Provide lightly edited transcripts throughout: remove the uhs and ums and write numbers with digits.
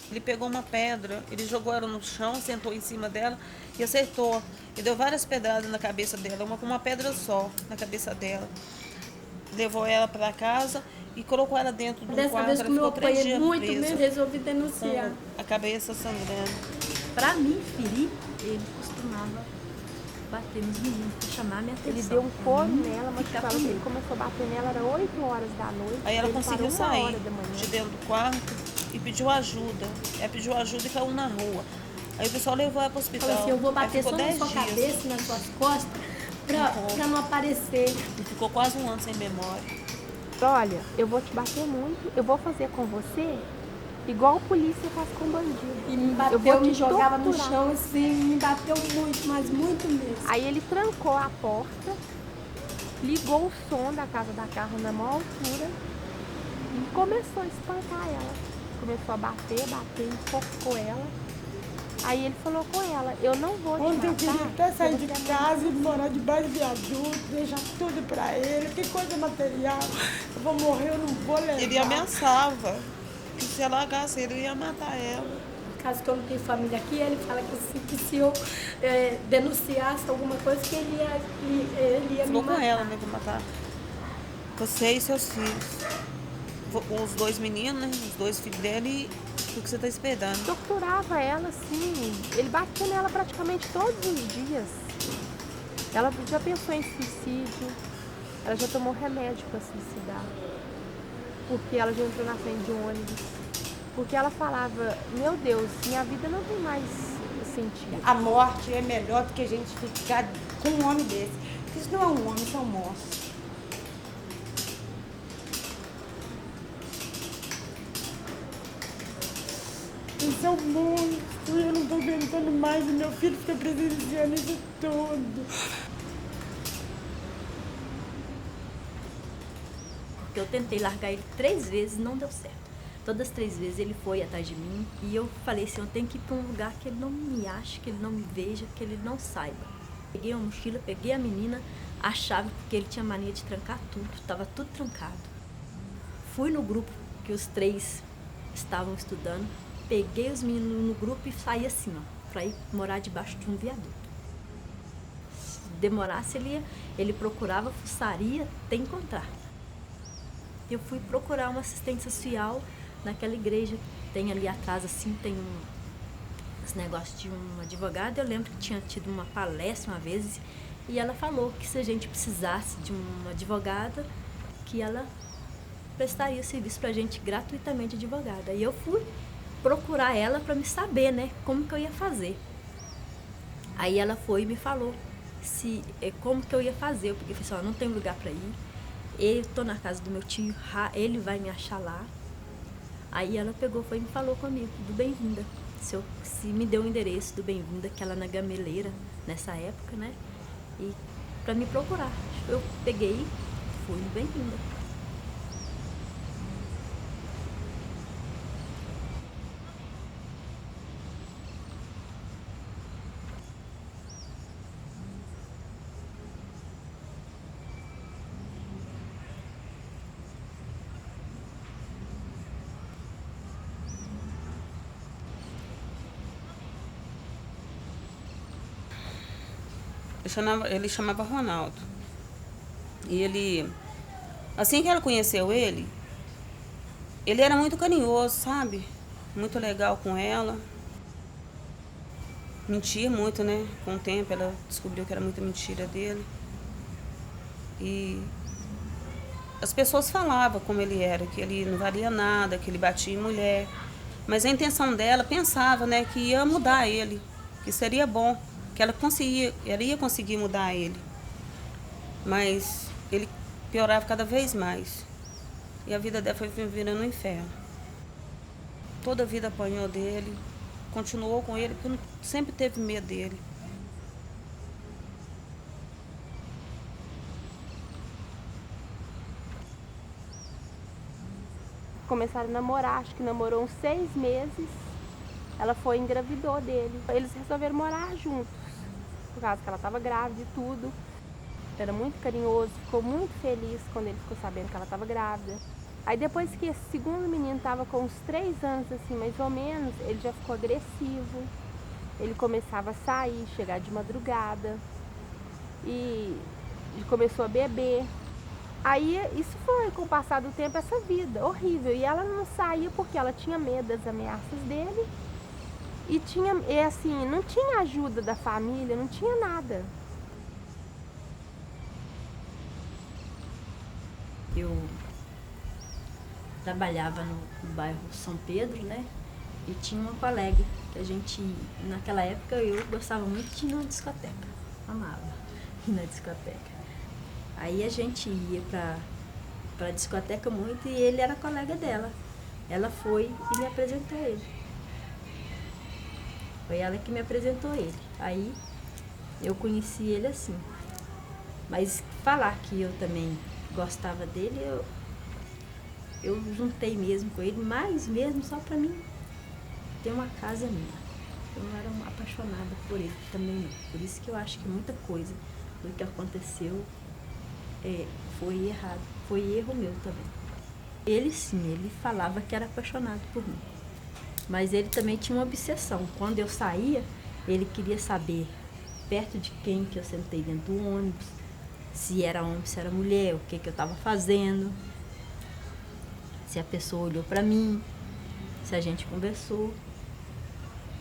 Ele pegou uma pedra, ele jogou ela no chão, sentou em cima dela e acertou. E deu várias pedradas na cabeça dela, uma com uma pedra só na cabeça dela. Levou ela para casa e colocou ela dentro de um Dessa quarto. vez, Ela como eu ficou 3 apanhei dias muito presa, mesmo, resolvi com denunciar. a cabeça sangrando. Para me ferir, ele costumava bater nos meninos para chamar minha atenção. Ele deu um couro nela, mas ele começou a bater nela, era 8 horas da noite. Aí ela ele conseguiu parou 1 sair hora da manhã. de dentro do quarto e pediu ajuda. Ela pediu ajuda e caiu na rua. Aí o pessoal levou ela para o hospital. Falou assim, eu vou bater só na 10 sua dias. cabeça, nas suas costas, pra não aparecer. E ficou quase 1 ano sem memória. Olha, eu vou te bater muito, eu vou fazer com você igual a polícia faz com bandido. E me Eu bateu, vou me te jogava no torturar. chão assim, me bateu muito, mas muito mesmo. Aí ele trancou a porta, ligou o som da casa da Carla na maior altura e começou a espancar ela. Começou a bater, enfocou ela. Aí ele falou com ela, eu não vou te matar. Ontem eu queria até sair de você é casa e morar debaixo do viaduto, deixar tudo pra ele, que coisa material. Eu vou morrer, eu não vou levar. Ele ameaçava que se ela largasse ele, ia matar ela. Caso que eu não tenho família aqui, ele fala que se eu denunciasse alguma coisa, que ele ia Falou me com matar. ela, né, vou matar você e seus filhos. Os 2 meninos, né, os 2 filhos dele, e o que você tá esperando? Torturava ela, assim. Ele batia nela praticamente todos os dias. Ela já pensou em suicídio. Ela já tomou remédio para suicidar. Porque ela já entrou na frente de um ônibus. Porque ela falava, meu Deus, minha vida não tem mais sentido. A morte é melhor do que a gente ficar com um homem desse. Porque isso não é um homem, isso é um monstro. Isso é um monstro, eu não tô aguentando mais e meu filho fica presenciando isso tudo. Porque eu tentei largar ele 3 vezes e não deu certo. Todas as 3 vezes ele foi atrás de mim e eu falei assim, eu tenho que ir para um lugar que ele não me ache, que ele não me veja, que ele não saiba. Peguei uma mochila, peguei a menina, a chave, porque ele tinha mania de trancar tudo, estava tudo trancado. Fui no grupo que os 3 estavam estudando, peguei os meninos no grupo e saí assim, ó, para ir morar debaixo de um viaduto. Se demorasse, ele procurava, fuçaria, até encontrar. Eu fui procurar uma assistência social naquela igreja. Tem ali atrás, assim, tem esse negócio de um advogado. Eu lembro que tinha tido uma palestra uma vez e ela falou que se a gente precisasse de uma advogada, que ela prestaria o serviço pra gente gratuitamente, advogada. E eu fui procurar ela para me saber, né, como que eu ia fazer. Aí ela foi e me falou como que eu ia fazer. Eu falei assim, ó, não tem lugar para ir. Eu tô na casa do meu tio, ele vai me achar lá. Aí ela pegou, foi e me falou comigo, do Bem-vinda. Se me deu o endereço do Bem-vinda, que ela na Gameleira, nessa época, né? E pra me procurar. Eu peguei e fui no Bem-vinda. Ele chamava Ronaldo. E ele, assim que ela conheceu ele era muito carinhoso, sabe? Muito legal com ela. Mentia muito, né? Com o tempo ela descobriu que era muita mentira dele. E as pessoas falavam como ele era, que ele não valia nada, que ele batia em mulher. Mas a intenção dela, pensava, né, que ia mudar ele, que seria bom, que ela ia conseguir mudar ele. Mas ele piorava cada vez mais. E a vida dela foi virando um inferno. Toda a vida apanhou dele, continuou com ele, porque sempre teve medo dele. Começaram a namorar, acho que namorou uns 6 meses. Ela foi e engravidou dele. Eles resolveram morar juntos, por causa que ela estava grávida e tudo. Era muito carinhoso, ficou muito feliz quando ele ficou sabendo que ela estava grávida. Aí depois que esse segundo menino estava com uns 3 anos, assim, mais ou menos, ele já ficou agressivo. Ele começava a sair, chegar de madrugada. E começou a beber. Aí isso foi, com o passar do tempo, essa vida horrível. E ela não saía porque ela tinha medo das ameaças dele. E assim, não tinha ajuda da família, não tinha nada. Eu trabalhava no bairro São Pedro, né? E tinha uma colega que a gente, naquela época, eu gostava muito de ir numa discoteca. Amava ir na discoteca. Aí a gente ia pra discoteca muito e ele era colega dela. Ela foi e me apresentou ele. Foi ela que me apresentou ele. Aí eu conheci ele assim. Mas falar que eu também gostava dele, eu juntei mesmo com ele, mas mesmo só pra mim ter uma casa minha. Eu não era apaixonada por ele também não. Por isso que eu acho que muita coisa do que aconteceu foi errado, foi erro meu também. Ele sim, ele falava que era apaixonado por mim. Mas ele também tinha uma obsessão. Quando eu saía, ele queria saber perto de quem que eu sentei dentro do ônibus, se era homem, se era mulher, o que eu estava fazendo, se a pessoa olhou para mim, se a gente conversou.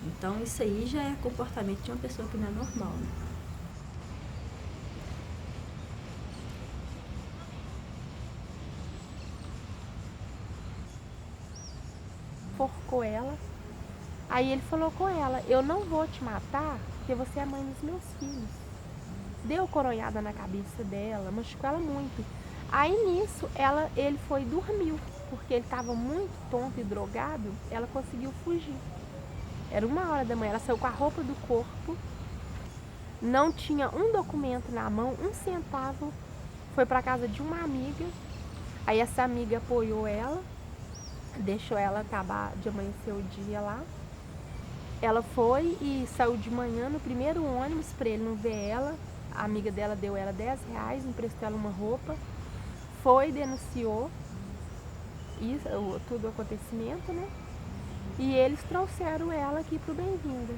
Então isso aí já é comportamento de uma pessoa que não é normal, né? Forcou ela. Aí ele falou com ela: eu não vou te matar porque você é a mãe dos meus filhos. Deu coronhada na cabeça dela, machucou ela muito. Aí nisso ele foi e dormiu, porque ele estava muito tonto e drogado. Ela conseguiu fugir. Era 1h da manhã, ela saiu com a roupa do corpo, não tinha um documento na mão, 1 centavo. Foi para casa de uma amiga. Aí essa amiga apoiou ela, deixou ela acabar de amanhecer o dia lá. Ela foi e saiu de manhã no primeiro ônibus para ele não ver ela. A amiga dela deu ela R$10, emprestou ela uma roupa. Foi, denunciou isso, tudo o acontecimento, né? E eles trouxeram ela aqui pro Bem-vinda.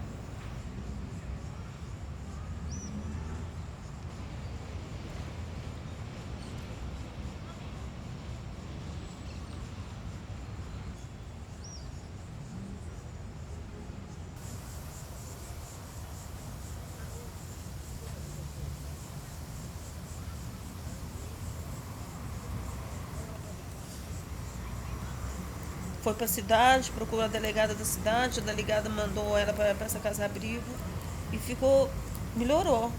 Foi para a cidade, procurou a delegada da cidade, a delegada mandou ela para essa casa-abrigo e melhorou.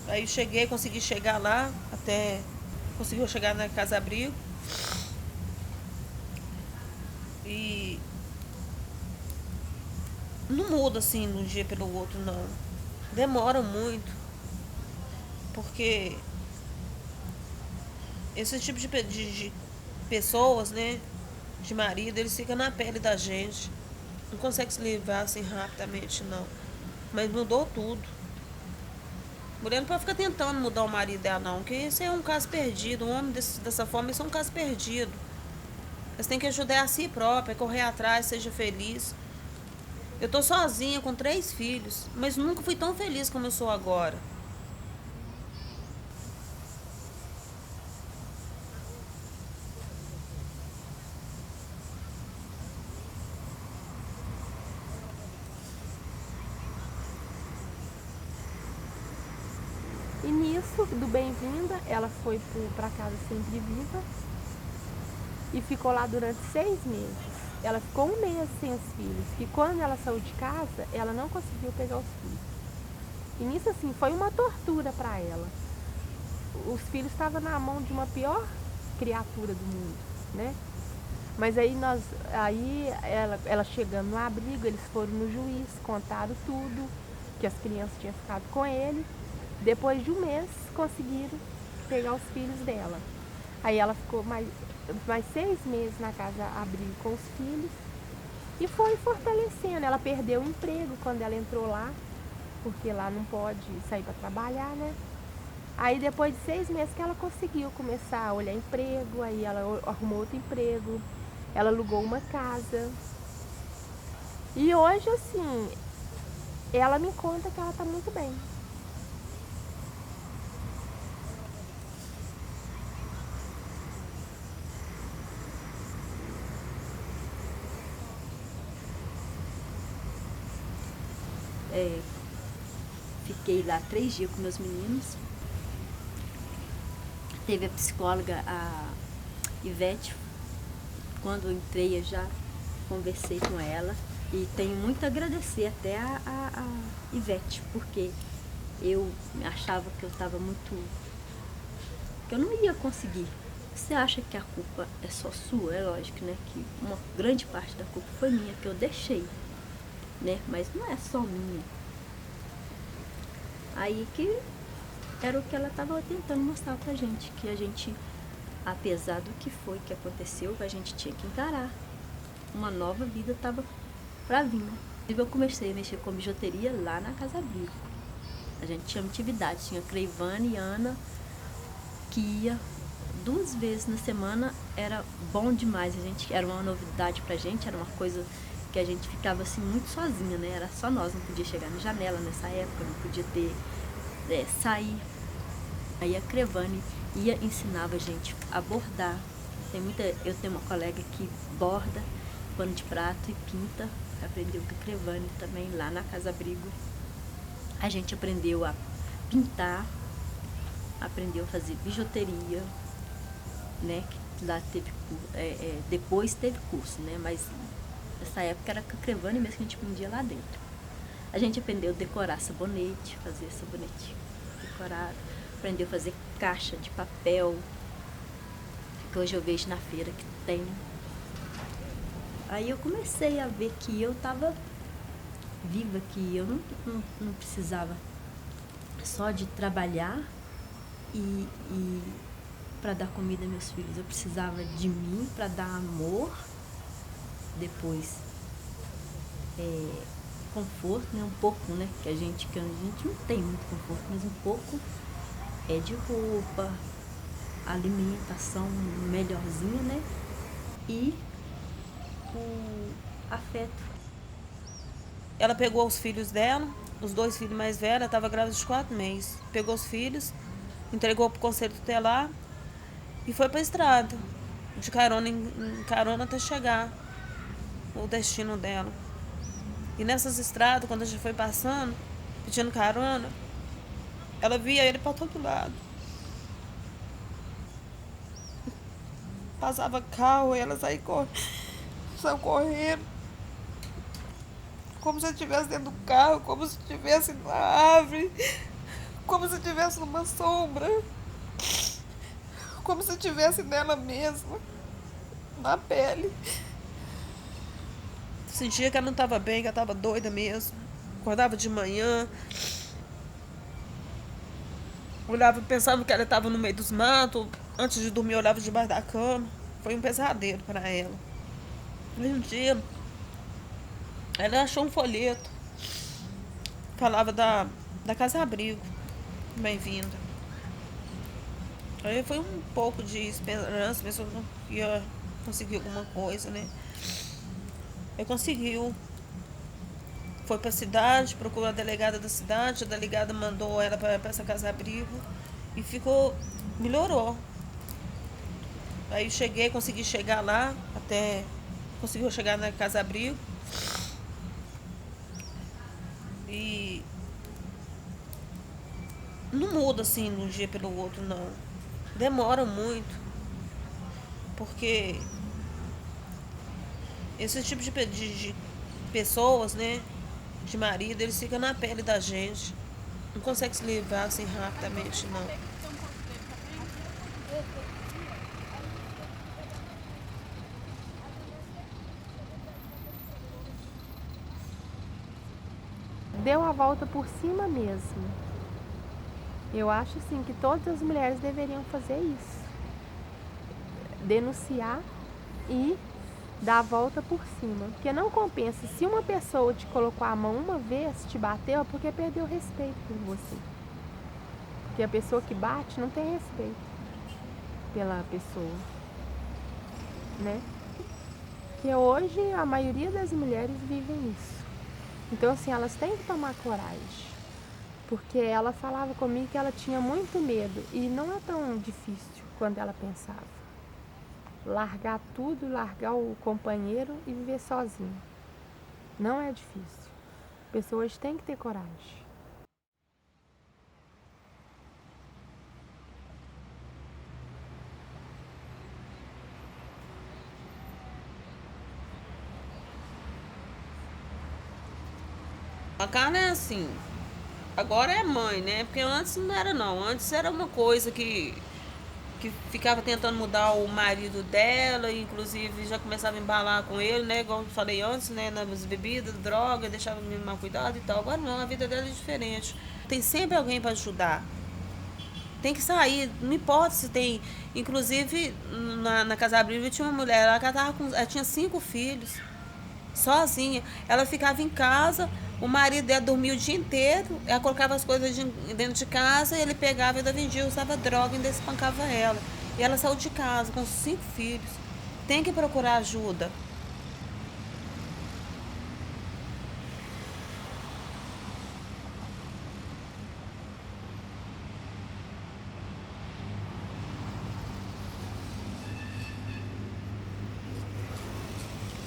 Aí consegui chegar lá, conseguiu chegar na casa-abrigo. E não muda assim de um dia pelo outro, não. Demora muito. Porque esse tipo de pessoas, né? De marido, eles ficam na pele da gente. Não consegue se livrar assim rapidamente, não. Mas mudou tudo. Mulher não pode ficar tentando mudar o marido dela, não. Porque isso é um caso perdido. Um homem dessa forma, isso é um caso perdido. Você tem que ajudar a si própria, correr atrás, seja feliz. Eu tô sozinha com 3 filhos, mas nunca fui tão feliz como eu sou agora. E nisso, do Bem-vinda, ela foi para casa Sempre Viva e ficou lá durante 6 meses. Ela ficou 1 mês sem os filhos, e quando ela saiu de casa, ela não conseguiu pegar os filhos. E nisso, assim, foi uma tortura para ela. Os filhos estavam na mão de uma pior criatura do mundo, né? Mas aí ela chegando no abrigo, eles foram no juiz, contaram tudo, que as crianças tinham ficado com ele. Depois de 1 mês, conseguiram pegar os filhos dela. Aí ela ficou mais 6 meses na casa abrigo com os filhos e foi fortalecendo. Ela perdeu o emprego quando ela entrou lá, porque lá não pode sair para trabalhar, né? Aí depois de 6 meses que ela conseguiu começar a olhar emprego, aí ela arrumou outro emprego, ela alugou uma casa. E hoje, assim, ela me conta que ela tá muito bem. Fiquei lá 3 dias com meus meninos. Teve a psicóloga, a Ivete. Quando eu entrei, eu já conversei com ela. E tenho muito a agradecer até a Ivete, porque eu achava que eu estava muito... que eu não ia conseguir. Você acha que a culpa é só sua? É lógico, né? Que uma grande parte da culpa foi minha, que eu deixei, né? Mas não é só minha. Aí que era o que ela estava tentando mostrar pra gente, que a gente, apesar do que foi que aconteceu, a gente tinha que encarar. Uma nova vida estava pra vir, né? Eu comecei a mexer com bijuteria lá na Casa Abrigo. A gente tinha atividade, tinha Creivane e Ana, que ia 2 vezes na semana, era bom demais. Era uma novidade pra gente, era uma coisa que a gente ficava assim muito sozinha, né? Era só nós, não podia chegar na janela nessa época, não podia ter sair. Aí a Crevane ensinava a gente a bordar. Eu tenho uma colega que borda pano de prato e pinta, aprendeu com a Crevane também lá na Casa Abrigo. A gente aprendeu a pintar, aprendeu a fazer bijuteria, né? Que lá teve depois teve curso, né? Mas nessa época era com a Crevane mesmo que a gente aprendia lá dentro. A gente aprendeu a decorar sabonete, fazer sabonete decorado, aprendeu a fazer caixa de papel, que hoje eu vejo na feira que tem. Aí eu comecei a ver que eu estava viva, que eu não precisava só de trabalhar e para dar comida aos meus filhos. Eu precisava de mim para dar amor, depois conforto, né? Um pouco, né? Que a gente não tem muito conforto, mas um pouco de roupa, alimentação melhorzinha, né? E o afeto. Ela pegou os filhos dela, os 2 filhos mais velhos, ela estava grávida de 4 meses. Pegou os filhos, entregou para o conselho tutelar e foi para a estrada, de carona em carona até chegar o destino dela. E nessas estradas, quando a gente foi passando, pedindo carona, ela via ele para todo lado. Passava carro e ela saiu correndo. Como se eu estivesse dentro do carro, como se estivesse na árvore, como se estivesse numa sombra, como se estivesse nela mesma, na pele. Sentia que ela não estava bem, que ela estava doida mesmo. Acordava de manhã, olhava, pensava que ela estava no meio dos matos. Antes de dormir, olhava debaixo da cama. Foi um pesadelo para ela. Aí um dia, ela achou um folheto. Falava da Casa Abrigo. Bem-vinda. Aí foi um pouco de esperança, pensou que ia conseguir alguma coisa, né? Aí conseguiu. Foi para a cidade, procurou a delegada da cidade, a delegada mandou ela para essa casa-abrigo e melhorou. Aí consegui chegar lá, conseguiu chegar na casa-abrigo e não muda assim de um dia pelo outro, não. Demora muito, porque esse tipo de pessoas, né, de marido, eles ficam na pele da gente. Não consegue se livrar assim rapidamente, não. Deu a volta por cima mesmo. Eu acho assim que todas as mulheres deveriam fazer isso. Denunciar e dar a volta por cima. Porque não compensa. Se uma pessoa te colocou a mão uma vez, te bateu, é porque perdeu o respeito por você. Porque a pessoa que bate não tem respeito pela pessoa, né? Que hoje a maioria das mulheres vivem isso. Então, assim, elas têm que tomar coragem. Porque ela falava comigo que ela tinha muito medo. E não é tão difícil quando ela pensava. Largar tudo, largar o companheiro e viver sozinha. Não é difícil. Pessoas têm que ter coragem. A Carla é assim, agora é mãe, né? Porque antes não era não, antes era uma coisa que ficava tentando mudar o marido dela, inclusive já começava a embalar com ele, né? Igual eu falei antes, né? Nas bebidas, droga, deixava o menino mal cuidado e tal. Agora não, a vida dela é diferente. Tem sempre alguém para ajudar. Tem que sair, não importa se tem. Inclusive, na Casa Abril tinha uma mulher, ela tinha 5 filhos, sozinha. Ela ficava em casa, o marido dela dormia o dia inteiro, ela colocava as coisas dentro de casa, ele pegava e ainda vendia, usava droga e ainda espancava ela. E ela saiu de casa com 5 filhos. Tem que procurar ajuda.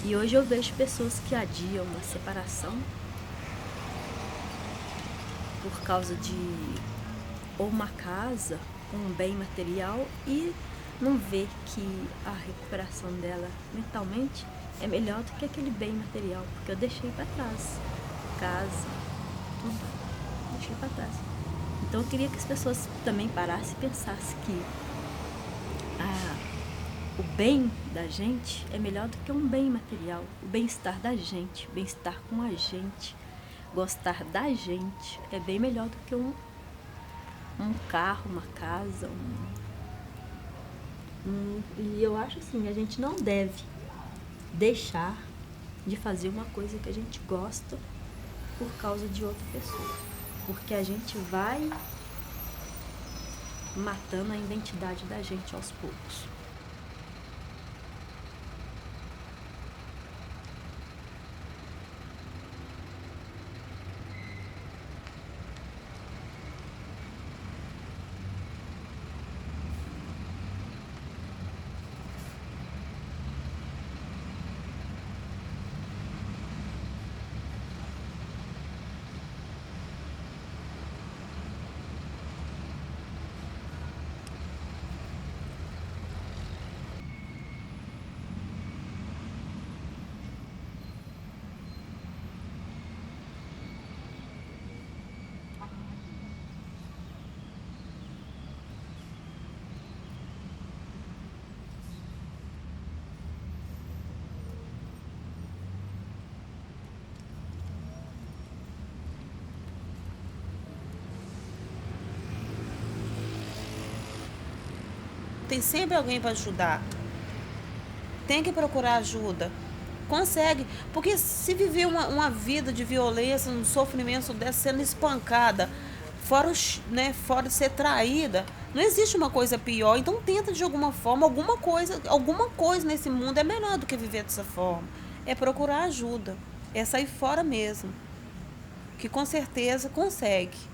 E hoje eu vejo pessoas que adiam a separação por causa de ou uma casa, um bem material, e não vê que a recuperação dela mentalmente é melhor do que aquele bem material, porque eu deixei para trás, casa, tudo, deixei para trás. Então eu queria que as pessoas também parassem e pensassem que o bem da gente é melhor do que um bem material. O bem-estar da gente, bem-estar com a gente, gostar da gente é bem melhor do que um carro, uma casa. E eu acho assim, a gente não deve deixar de fazer uma coisa que a gente gosta por causa de outra pessoa. Porque a gente vai matando a identidade da gente aos poucos. Tem sempre alguém para ajudar. Tem que procurar ajuda. Consegue. Porque se viver uma vida de violência, um sofrimento dessa, sendo espancada, fora de ser traída, não existe uma coisa pior. Então tenta de alguma forma, alguma coisa nesse mundo é melhor do que viver dessa forma. É procurar ajuda. É sair fora mesmo. Que com certeza consegue.